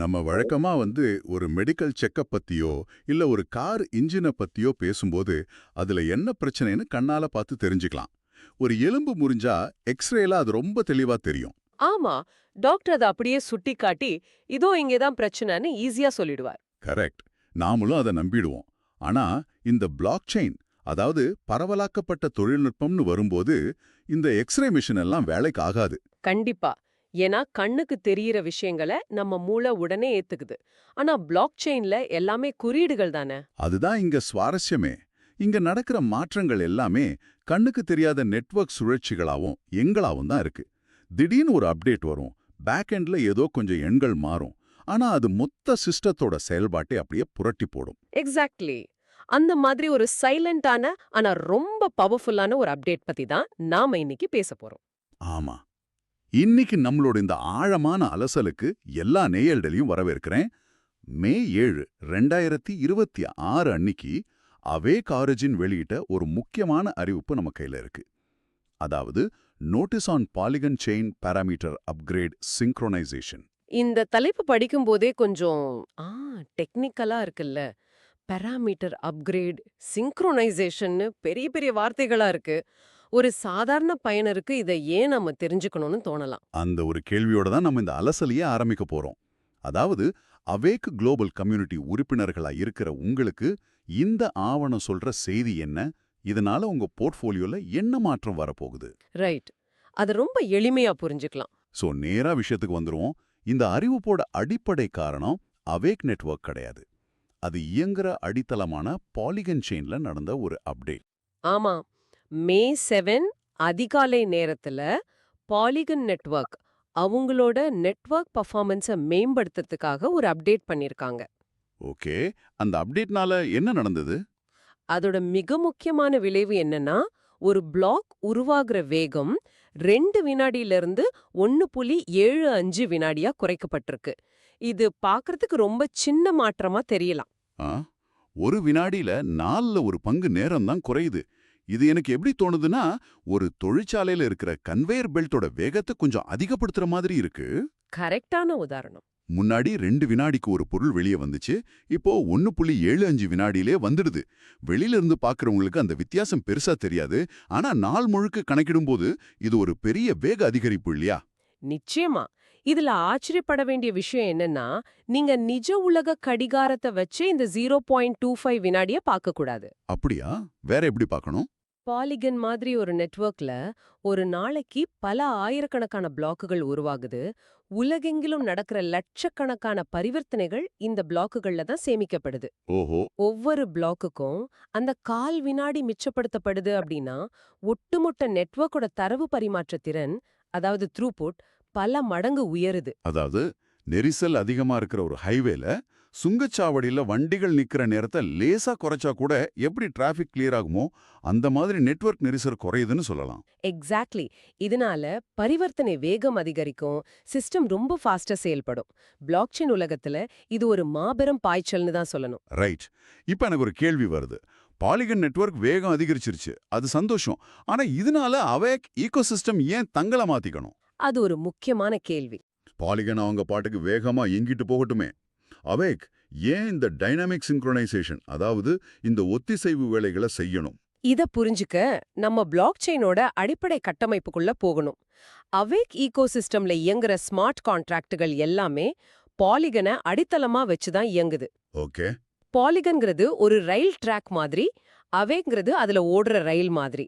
நம்ம வழக்கமா ஒரு மெடிக்கல் செக்கப் பத்தியோ இல்ல ஒரு கார் இன்ஜினை பத்தியோ பேசும்போது அதுல என்ன பிரச்சனைன்னு கண்ணால பார்த்து தெரிஞ்சுக்கலாம். ஒரு எலும்பு முறிஞ்சா எக்ஸ்ரேல அது ரொம்ப தெளிவா தெரியும். ஆமா, டாக்டர் அத அப்படியே சுட்டி காட்டி, இதோ இங்கதான் பிரச்சனைன்னு ஈஸியா சொல்லிடுவார். கரெக்ட். நாமளும் அதை நம்பிடுவோம். ஆனா இந்த பிளாக் செயின், அதாவது பரவலாக்கப்பட்ட தொழில்நுட்பம்னு வரும்போது இந்த எக்ஸ்ரே மிஷின் எல்லாம் வேலைக்கு ஆகாது. கண்டிப்பா. ஏன்னா கண்ணுக்கு தெரியிற விஷயங்கள நம்ம மூளை உடனே ஏத்துக்குது. ஆனா பிளாக் செயின்ல எல்லாமே குறியீடுகள் தானே. அதுதான் இங்க சுவாரஸ்யமே. இங்க நடக்கிற மாற்றங்கள் எல்லாமே கண்ணுக்கு தெரியாத நெட்வொர்க் சுழற்சிகளாவும் எங்களாவும் தான் இருக்கு. திடீர்னு ஒரு அப்டேட் வரும், பேக் எண்ட்ல ஏதோ கொஞ்சம் எண்கள் மாறும். ஆனா அது மொத்த சிஸ்டத்தோட செயல்பாட்டை அப்படியே புரட்டி போடும். எக்ஸாக்ட்லி. அந்த மாதிரி ஒரு சைலண்டான ஆனா ரொம்ப பவர்ஃபுல்லான ஒரு அப்டேட் பத்தி தான் நாம இன்னைக்கு பேச போறோம். ஆமா. இன்னைக்கு நம்மளோட இந்த ஆழமான அலசலுக்கு எல்லா நேயல்களையும் வரவேற்கிறேன். மே 7, 2026 அன்னிக்கு அவேக் ஆரிஜின் வெளியிட்ட ஒரு முக்கியமான அறிவிப்பு நம்ம கையில இருக்கு. அதாவது notice on Polygon chain parameter upgrade synchronization. இந்த தலைப்பு படிக்கும் போதே கொஞ்சம் ஆ டெக்னிக்கலா இருக்குல்ல. பாராமீட்டர் அப்கிரேட், சிங்க்ரோனைசேஷன்னு பெரிய பெரிய வார்த்தைகளா இருக்கு. ஒரு சாதாரண பயனருக்கு இதை ஏன் நம்ம தெரிஞ்சுக்கணும்னு தோணலாம். அந்த ஒரு கேள்வியோட தான் நம்ம இந்த அலசலையே ஆரம்பிக்க போறோம். அதாவது அவேக் குளோபல் கம்யூனிட்டி உறுப்பினர்களா இருக்கிற உங்களுக்கு இந்த ஆவணம் சொல்ற செய்தி என்ன? இதனால உங்க போர்ட்ஃபோலியோல என்ன மாற்றம் வரப்போகுது? ரைட். அது ரொம்ப எளிமையா புரிஞ்சுக்கலாம். சோ நேரா விஷயத்துக்கு வந்துருவோம். இந்த அறிவிப்போட அடிப்படை காரணம் அவேக் நெட்வொர்க் கிடையாது. அது இயங்குற அடித்தளமான பாலிகன் செயின்ல நடந்த ஒரு அப்டேட். ஆமா. மே 7 அதிகாலை நேரத்துல பாலிகன் நெட்வொர்க் அவங்களோட நெட்வொர்க் பர்ஃபார்மன்ஸை மேம்படுத்துறதுக்காக ஒரு அப்டேட் பண்ணிருக்காங்க. ஓகே, அந்த அப்டேட்னால என்ன நடந்தது? அதோட மிக முக்கியமான விளைவு என்னன்னா, ஒரு பிளாக் உருவாகுற வேகம் 2 வினாடியிலிருந்து 1.75 வினாடியா குறைக்கப்பட்டிருக்கு. இது பார்க்கறதுக்கு ரொம்ப சின்ன மாற்றமா தெரியலாம். ஆ, ஒரு வினாடியில 4ல ஒரு பங்கு நேரம் தான் குறையுது. இது எனக்கு எப்படி தோணுதுன்னா, ஒரு தொழிற்சாலையில இருக்கிற கன்வேயர் பெல்ட்டோட வேகத்தை கொஞ்சம் அதிகப்படுத்துற மாதிரி இருக்கு. கரெக்டான உதாரணம். முன்னாடி 2 வினாடிக்கு ஒரு பொருள் வெளியே வந்துச்சு, இப்போ 1.75 வினாடியிலே வந்துடுது. வெளியில இருந்து பார்க்கறவங்களுக்கு அந்த வித்தியாசம் பெருசா தெரியாது. ஆனா நாள் முழுக்க கணக்கிடும்போது இது ஒரு பெரிய வேக அதிகரிப்பு இல்லையா? நிச்சயமா. இதுல ஆச்சரியப்பட வேண்டிய விஷயம் என்னன்னா, நீங்க நிஜ உலக கடிகாரத்தை வச்சு இந்த 0.25 வினாடிய பார்க்க கூடாது. அப்படியா? வேற எப்படி பார்க்கணும்? பாலிகன் மாதிரி ஒரு நெட்வொர்க்ல ஒரு நாளைக்கு பல ஆயிரக்கணக்கான பிளாக்குகள் உருவாகுது. உலகெங்கிலும் நடக்கிற லட்சக்கணக்கான பரிவர்த்தனைகள் இந்த பிளாக்குகள்ல தான் சேமிக்கப்படுது. ஓஹோ! ஒவ்வொரு பிளாக்குக்கும் அந்த 1/4 வினாடி மிச்சப்படுத்தப்படுது அப்படின்னா, ஒட்டுமொத்த நெட்வொர்க்கோட தரவு பரிமாற்ற திறன், அதாவது த்ரூபுட், பல மடங்கு உயருது. அதாவது நெரிசல் அதிகமா இருக்கிற ஒரு ஹைவேல சுங்கச்சாவடியில வண்டிகள் நிக்கிற நேரத்தை லேசா குறைச்சா கூட எப்படி டிராஃபிக் கிளியர் ஆகுமோ அந்த மாதிரி நெட்வொர்க் நெரிசல் குறையுதுன்னு சொல்லலாம். எக்ஸாக்ட்லி. இதனால பரிவர்த்தனை வேகம் அதிகரிக்கும், சிஸ்டம் ரொம்ப ஃபாஸ்டா செயல்படும். பிளாக்செயின் உலகத்துல இது ஒரு மாபெரும் பாய்ச்சல்னு தான் சொல்லணும். ரைட். இப்ப எனக்கு ஒரு கேள்வி வருது. பாலிகன் நெட்வொர்க் வேகம் அதிகரிச்சிருச்சு, அது சந்தோஷம். ஆனா இதனால அவேக் ஈகோசிஸ்டம் ஏன் தங்கள மாத்திக்கணும்? அது ஒரு முக்கியமான கேள்வி. பாலிகன் அவங்க பாட்டுக்கு வேகமா இயங்கிட்டு போகட்டுமே. அவேக் ஏன் இந்த டைனாமிக் சிங்க்ரோனைசேஷன், அதாவது இந்த ஒத்திசைவு வேலைகளை செய்யணும்? இத புரிஞ்சுக்க நம்ம பிளாக்செயினோட அடிப்படை கட்டமைப்புக்குள்ள போகணும். அவேக் ஈகோசிஸ்டம்ல இயங்குற ஸ்மார்ட் கான்ட்ராக்டுகள் எல்லாமே பாலிகனை அடித்தளமா வச்சு தான் இயங்குது. ஓகே. பாலிகன்கிறது ஒரு ரயில் ட்ராக் மாதிரி, அவேக்ங்கிறது அதுல ஓடுற ரயில் மாதிரி.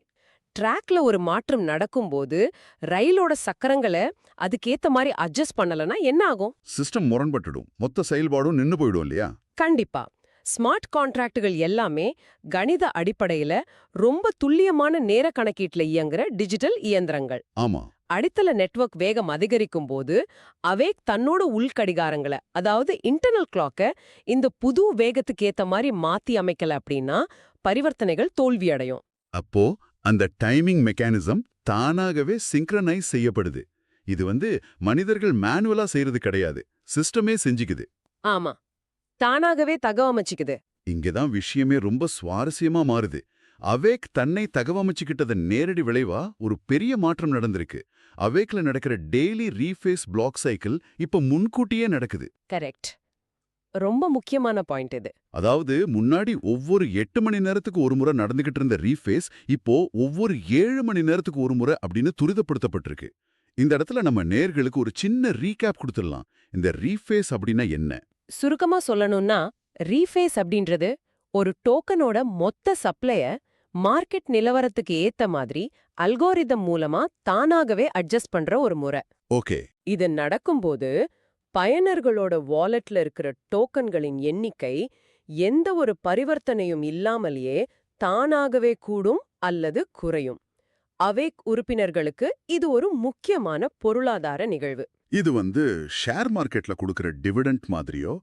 ட்ராக்ல ஒரு மாற்றம் நடக்கும்போது ரயிலோட சக்கரங்களை அதுக்கேத்த மாதிரி அட்ஜஸ்ட் பண்ணலனா என்ன ஆகும்? சிஸ்டம் முரண்பட்டுடும், மொத்த செயல்பாடும் நின்னு போயிடும் இல்லையா? கண்டிப்பா. ஸ்மார்ட் கான்ட்ராக்டுகள் எல்லாமே கணித அடிப்படையில ரொம்ப துல்லியமான நேர கணக்கீட்டுல இயங்குற டிஜிட்டல் இயந்திரங்கள். ஆமா. அடித்தள நெட்வொர்க் வேகம் அதிகரிக்கும் போது அவேக் தன்னோட உள்கடிகாரங்களை, அதாவது இன்டர்னல் கிளாக்க இந்த புது வேகத்துக்கு ஏத்த மாதிரி மாத்தி அமைக்கல அப்படின்னா பரிவர்த்தனைகள் தோல்வியடையும். அப்போ அந்த டைமிங் மெக்கானிசம் தானாகவே சிங்க்ரனைஸ் செய்யப்படுது. இது மனிதர்கள் மேனுவலா செய்யறது கிடையாது, சிஸ்டமே செஞ்சுக்குது. ஆமா, தானாகவே தகவமைச்சுக்குது. இங்கதான் விஷயமே ரொம்ப சுவாரஸ்யமா மாறுது. அவேக் தன்னை தகவமைச்சுக்கிட்டத நேரடி விளைவா ஒரு பெரிய மாற்றம் நடந்திருக்கு. அவேக்ல நடக்கிற டெய்லி ரீஃபேஸ் பிளாக் சைக்கிள் இப்ப முன்கூட்டியே நடக்குது. கரெக்ட். ரொம்ப முக்கியமான பாயிண்ட் இது. அதாவது முன்னாடி ஒவ்வொரு 8 மணி நேரத்துக்கு ஒரு முறை நடந்துகிட்டு இருந்த ரீஃபேஸ் இப்போ ஒவ்வொரு 7 மணி நேரத்துக்கு ஒரு முறை அப்படின்னு துரிதப்படுத்தப்பட்டிருக்கு. இந்த இடத்துல நம்ம நேர்களுக்கு ஒரு சின்ன ரீகேப் கொடுத்துடலாம். இந்த ரீஃபேஸ் அப்படின்னா என்ன? சுருக்கமா சொல்லணும்னா, ரீஃபேஸ் அப்படின்றது ஒரு டோக்கனோட மொத்த சப்ளைய மார்க்கெட் நிலவரத்துக்கு ஏத்த மாதிரி அல்கோரிதம் மூலமா தானாகவே அட்ஜஸ்ட் பண்ற ஒரு முறை. ஓகே. இது நடக்கும்போது பயனர்களோட வாலெட்ல இருக்கிற டோக்கன்களின் எண்ணிக்கை எந்த ஒரு பரிவர்த்தனையும் இல்லாமலேயே தானாகவே கூடும் அல்லது குறையும். அவேக் உறுப்பினர்களுக்கு இது ஒரு முக்கியமான பொருளாதார நிகழ்வு. இது ஷேர் மார்க்கெட்ல கொடுக்கிற டிவிடெண்ட் மாதிரியோ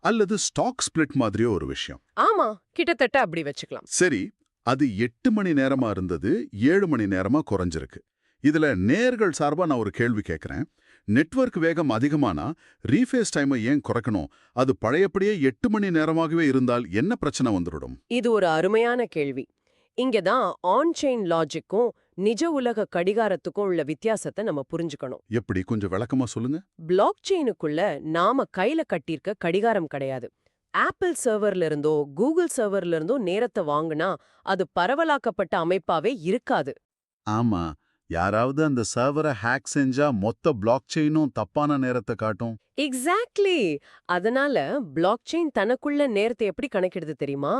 அல்லது ஸ்டாக் ஸ்பிளிட் மாதிரியோ ஒரு விஷயம். ஆமா, கிட்டத்தட்ட அப்படி வச்சுக்கலாம். சரி, அது 8 மணி நேரமா இருந்தது 7 மணி நேரமா குறைஞ்சிருக்கு. இதுல நேர்கள் சார்பா நான் ஒரு கேள்வி கேட்கறேன். நெட்வொர்க் வேகம் அதிகமானா ரீஃபேஸ் டைமை ஏன் குறைக்கணும்? அது பழையபடியே 8 மணி நேரமாகவே இருந்தால் என்ன பிரச்சனை வந்துடும்? இது ஒரு அருமையான கேள்வி. இங்கதான் ஆன் செயின் லாஜிக்கும் நிஜ உலக கடிகாரத்துக்கும் உள்ள வித்தியாசத்தை நம்ம புரிஞ்சுக்கணும். எப்படி, கொஞ்சம் விளக்கமா சொல்லுங்க. பிளாக் செயினுக்குள்ள நாம கையில கட்டியிருக்க கடிகாரம் கிடையாது. ஆப்பிள் சர்வர்ல இருந்தோ கூகுள் சர்வர்ல இருந்தோ நேரத்தை வாங்குனா அது பரவலாக்கப்பட்ட அமைப்பாவே இருக்காது. ஆமா, யாராவது அந்த சர்வரை ஹேக் செஞ்சா மொத்த பிளாக் செயினும் தப்பான நேரத்தை காட்டும். எக்ஸாக்ட்லி. அதனால பிளாக் செயின் தனக்குள்ள நேரத்தை எப்படி கணக்கிடுது தெரியுமா?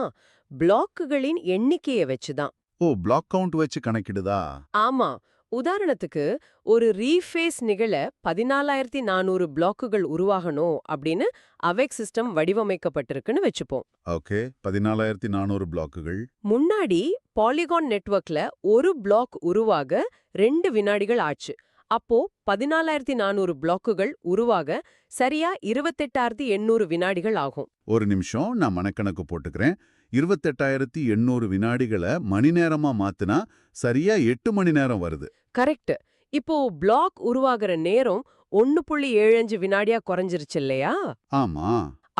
பிளாக்குகளின் எண்ணிக்கையை வச்சுதான். ஓ, பிளாக் கவுண்ட் வச்சு கணக்கிடுதா? ஆமா. உதாரணத்துக்கு ஒரு ரீஃபேஸ் நிகழ 14,400 பிளாக்குகள் உருவாகணும் அப்படின்னு அவேக் சிஸ்டம் வடிவமைக்கப்பட்டிருக்குன்னு வச்சுப்போம். ஓகே, 14,400 பிளாக்குகள். முன்னாடி பாலிகான் நெட்வொர்க்ல ஒரு பிளாக் உருவாக 2 வினாடிகள் ஆச்சு. அப்போ 14,400 பிளாக்குகள் உருவாக சரியா 28,800 வினாடிகள் ஆகும். ஒரு நிமிஷம், நான் மனக்கணக்கு போட்டுக்கிறேன். 28,800 வினாடிகளை மணி நேரமா மாத்துனா சரியா 8 மணி நேரம் வருது. கரெக்ட். இப்போ பிளாக் உருவாகிற நேரம் 1.75 வினாடியா குறைஞ்சிருச்சு இல்லையா? ஆமா.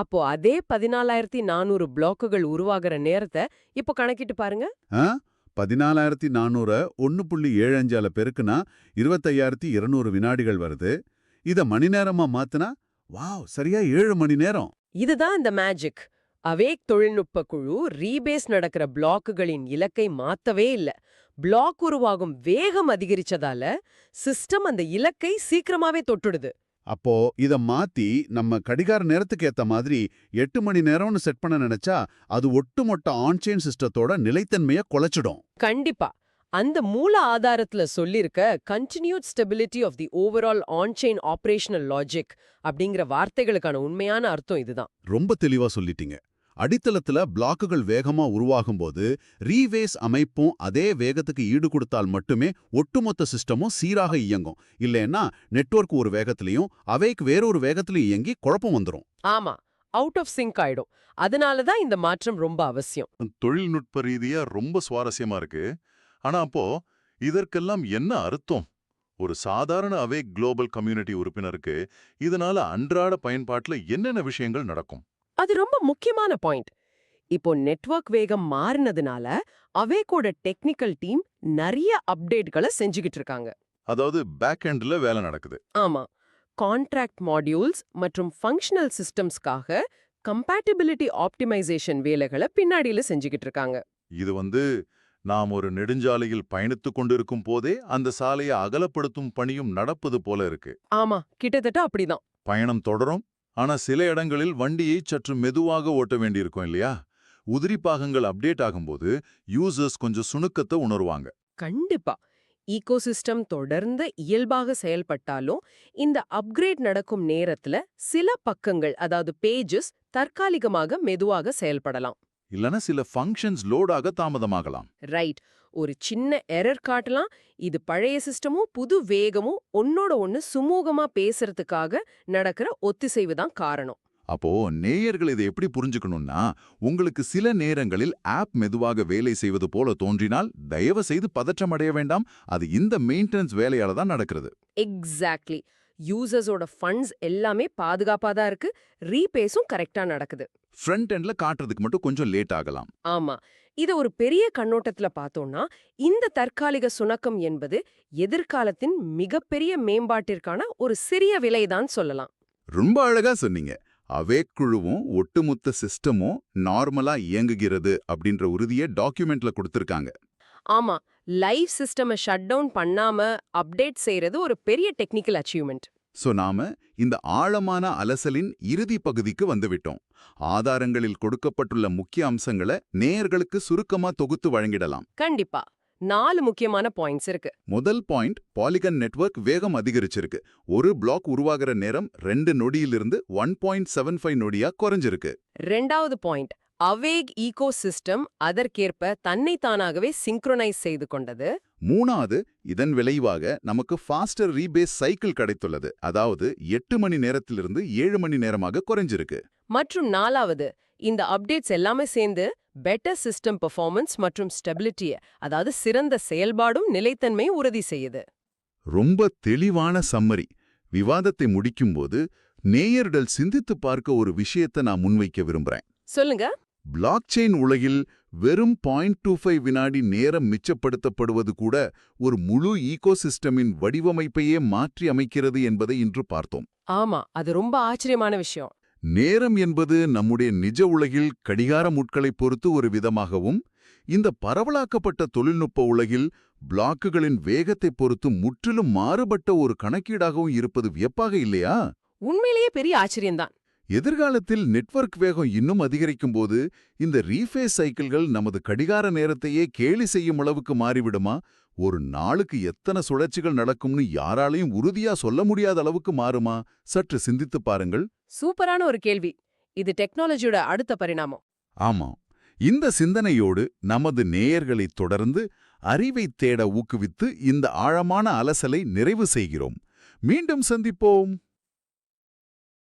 அப்போ அதே 14,400 பிளாக்குகள் உருவாகிற நேரத்தை இப்போ கணக்கிட்டு பாருங்க. 14,400 1.75 பெருக்குனா 25,200 வினாடிகள் வருது. இத மணி நேரமா மாத்துனா வாவ், சரியா 7 மணி நேரம். இதுதான் இந்த மேஜிக். அவேக் தொழில்நுட்ப குழு ரீபேஸ் நடக்கிற பிளாக்குகளின் இலக்கை மாத்தவே இல்ல. பிளாக் உருவாகும் வேகம் அதிகரிச்சதால சிஸ்டம் அந்த இலக்கை சீக்கிரமாவே தொட்டுடுது. அப்போ இத மாத்தி நம்ம கடிகார நேரத்துக்கு ஏத்த மாதிரி 8 மணி நேரம்னு செட் பண்ண நினைச்சா அது ஒட்டுமொத்த ஆன்செயின் சிஸ்டத்தோட நிலைத்தன்மைய குலைச்சிடும். கண்டிப்பா. அந்த மூல ஆதாரத்துல சொல்லிருக்க continued stability of the overall on chain operational logic அப்படிங்கிற வார்த்தைகளுக்கான உண்மையான அர்த்தம் இதுதான். ரொம்ப தெளிவா சொல்லிட்டீங்க. அடித்தளத்துல பிளாக்குகள் வேகமா உருவாகும்போது ரீவேஸ் அமைப்பும் அதே வேகத்துக்கு ஈடு கொடுத்தால் மட்டுமே ஒட்டுமொத்த சிஸ்டமும் சீராக இயங்கும். இல்லைன்னா நெட்வொர்க் ஒரு வேகத்திலையும் அவேக் வேறொரு வேகத்திலையும் இயங்கி குழப்பம் வந்துடும். ஆமா, அவுட் ஆஃப் சிங்க் ஆயிடும். அதனாலதான் இந்த மாற்றம் ரொம்ப அவசியம். தொழில்நுட்ப ரீதியா ரொம்ப சுவாரஸ்யமா இருக்கு. ஆனா அப்போ இதற்கெல்லாம் என்ன அர்த்தம்? ஒரு சாதாரண அவேக் குளோபல் கம்யூனிட்டி உறுப்பினருக்கு இதனால அன்றாட பயன்பாட்டுல என்னென்ன விஷயங்கள் நடக்கும்? அது ரொம்ப முக்கியமான பாயிண்ட். இப்போ நெட்வொர்க் வேகம் மாறினதுனால அவேக்கோட டெக்னிக்கல் டீம் நிறைய அப்டேட்களை செஞ்சுக்கிட்டு இருக்காங்க. அதாவது பேக் எண்ட்ல வேலை நடக்குது. ஆமா, கான்ட்ராக்ட் மாடியூல்ஸ் மற்றும் ஃபங்க்ஷனல் சிஸ்டம்ஸ்க்காக கம்பேட்டிபிலிட்டி ஆப்டிமைசேஷன் வேலைகளை பின்னாடியில செஞ்சுக்கிட்டு இருக்காங்க. இது நாம் ஒரு நெடுஞ்சாலையில் பயணித்துக் கொண்டிருக்கும் போதே அந்த சாலையை அகலப்படுத்தும் பணியும் நடப்பது போல இருக்கு. ஆமா, கிட்டத்தட்ட அப்படிதான். பயணம் தொடரும். ஆனா சில இடங்களில் வண்டியை சற்று மெதுவாக ஓட்ட வேண்டியிருக்கும் இல்லையா? உதிரி பாகங்கள் அப்டேட் ஆகும்போது யூசர்ஸ் கொஞ்சம் சுணுக்கத்தை உணர்வாங்க. கண்டிப்பா. ஈகோசிஸ்டம் தொடர்ந்து இயல்பாக செயல்பட்டாலும் இந்த அப்கிரேட் நடக்கும் நேரத்துல சில பக்கங்கள், அதாவது பேஜஸ், தற்காலிகமாக மெதுவாக செயல்படலாம். இல்லனா சில ஃபங்க்ஷன்ஸ் லோடாக தாமதமாகலாம். ரைட். ஒரு சின்ன எரர் காட்டலாம். இது பழைய சிஸ்டமும் புது வேகமும் ஒன்னோட ஒன்னு சுமூகமா பேசுறதுக்காக நடக்கிற ஒத்திசைவு தான் காரணம். அப்போ நேயர்கள் இதை எப்படி புரிஞ்சுக்கணும்னா, உங்களுக்கு சில நேரங்களில் ஆப் மெதுவாக வேலை செய்வது போல தோன்றினால் தயவு செய்து பதற்றம் அடைய வேண்டாம். அது இந்த மெயின்டெனன்ஸ் வேலையால தான் நடக்கிறது. எக்ஸாக்ட்லி. யூசர்ஸோட ஃபண்ட்ஸ் எல்லாமே பாதுகாப்பா தான் இருக்கு. ரீபேஸும் கரெக்டா நடக்குது. ஃப்ரண்ட் எண்ட்ல காட்டுறதுக்கு மட்டும் கொஞ்சம் லேட் ஆகலாம். ஆமா. இத ஒரு பெரிய கண்ணோட்டத்துல பார்த்தோம்னா, இந்த தற்காலிக சுணக்கம் என்பது எதிர்காலத்தின் மிகப்பெரிய மேம்பாட்டிற்கான ஒரு சிறிய விலைதான் சொல்லலாம். ரொம்ப அழகா சொன்னீங்க. அவேக் குழுவும் ஒட்டுமொத்த சிஸ்டமும் நார்மலா இயங்குகிறது அப்படின்ற உறுதியை டாக்குமெண்ட்ல கொடுத்திருக்காங்க. ஆமா, லைவ் சிஸ்டம ஷட் டவுன் பண்ணாம அப்டேட் செய்யறது ஒரு பெரிய டெக்னிக்கல் அச்சீவ்மெண்ட். சோ நாம இந்த ஆழமான அலசலின் இறுதி பகுதிக்கு வந்துவிட்டோம். ஆதாரங்களில் கொடுக்கப்பட்டுள்ள முக்கிய அம்சங்களை நேயர்களுக்கு சுருக்கமா தொகுத்து வழங்கிடலாம். கண்டிப்பா 4 முக்கியமான பாயிண்ட்ஸ் இருக்கு. முதல் பாயிண்ட், பாலிகன் நெட்வொர்க் வேகம் அதிகரிச்சிருக்கு. ஒரு பிளாக் உருவாகிற நேரம் 2 நொடியிலிருந்து 1.75 நொடியா குறைஞ்சிருக்கு. ரெண்டாவது பாயிண்ட், அவேக் ஈகோ சிஸ்டம் அதற்கேற்ப தன்னை தானாகவே சிங்க்ரோனைஸ் செய்து கொண்டது. மூணாவது, இதன் விளைவாக நமக்கு ஃபாஸ்டர் ரீபேஸ் சைக்கிள் கிடைத்துள்ளது. அதாவது 8 மணி நேரத்திலிருந்து 7 மணி நேரமாக குறைஞ்சிருக்கு. மற்றும் நாலாவது, இந்த அப்டேட்ஸ் எல்லாமே சேர்ந்து பெட்டர் சிஸ்டம் பெர்ஃபார்மன்ஸ் மற்றும் ஸ்டெபிலிட்டிய, அதாவது சிறந்த செயல்பாடும் நிலைத்தன்மையும் உறுதி செய்யுது. ரொம்ப தெளிவான சம்மரி. விவாதத்தை முடிக்கும்போது நேயர்கள் சிந்தித்து பார்க்க ஒரு விஷயத்தை நான் முன்வைக்க விரும்புறேன். சொல்லுங்க. பிளாக்செயின் உலகில் வெறும் 0.25 வினாடி நேரம் மிச்சப்படுத்தப்படுவது கூட ஒரு முழு ஈகோசிஸ்டமின் வடிவமைப்பையே மாற்றி அமைக்கிறது என்பதை இன்று பார்த்தோம். ஆமா, அது ரொம்ப ஆச்சரியமான விஷயம். நேரம் என்பது நம்முடைய நிஜ உலகில் கடிகார முட்களைப் பொறுத்து ஒரு விதமாகவும், இந்த பரவலாக்கப்பட்ட தொழில்நுட்ப உலகில் பிளாக்குகளின் வேகத்தைப் பொறுத்து முற்றிலும் மாறுபட்ட ஒரு கணக்கீடாகவும் இருப்பது வியப்பாக இல்லையா? உண்மையிலேயே பெரிய ஆச்சரியம்தான். எதிர்காலத்தில் நெட்வொர்க் வேகம் இன்னும் அதிகரிக்கும்போது இந்த ரீஃபேஸ் சைக்கிள்கள் நமது கடிகார நேரத்தையே கேலி செய்யும் அளவுக்கு மாறிவிடுமா? ஒரு நாளுக்கு எத்தனை சுழற்சிகள் நடக்கும்னு யாராலையும் உறுதியா சொல்ல முடியாத அளவுக்கு மாறுமா? சற்று சிந்தித்துப் பாருங்கள். சூப்பரான ஒரு கேள்வி. இது டெக்னாலஜியோட அடுத்த பரிணாமம். ஆமாம். இந்த சிந்தனையோடு நமது நேயர்களைத் தொடர்ந்து அறிவைத் தேட ஊக்குவித்து இந்த ஆழமான அலசலை நிறைவு செய்கிறோம். மீண்டும் சந்திப்போம்.